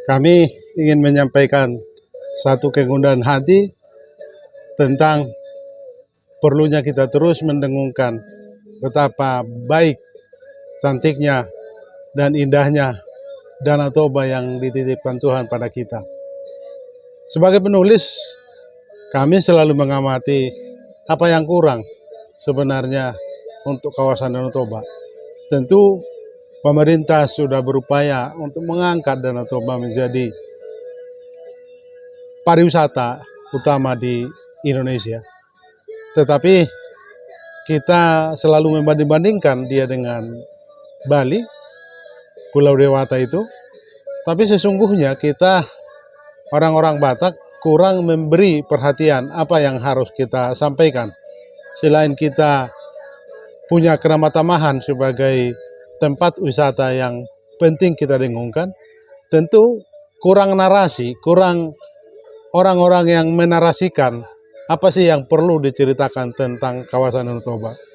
Kami ingin menyampaikan satu kegundahan hati tentang perlunya kita terus mendengungkan betapa baik, cantiknya, dan indahnya Danau Toba yang dititipkan Tuhan pada kita. Sebagai penulis, kami selalu mengamati apa yang kurang sebenarnya untuk kawasan Danau Toba. Tentu pemerintah sudah berupaya untuk mengangkat Danau Toba menjadi pariwisata utama di Indonesia. Tetapi kita selalu membanding-bandingkan dia dengan Bali, Pulau Dewata itu. Tapi sesungguhnya kita orang-orang Batak kurang memberi perhatian apa yang harus kita sampaikan. Selain kita punya Keramat Tamahan sebagai tempat wisata yang penting kita dengungkan, tentu kurang narasi, kurang orang-orang yang menarasikan apa sih yang perlu diceritakan tentang kawasan Danau Toba.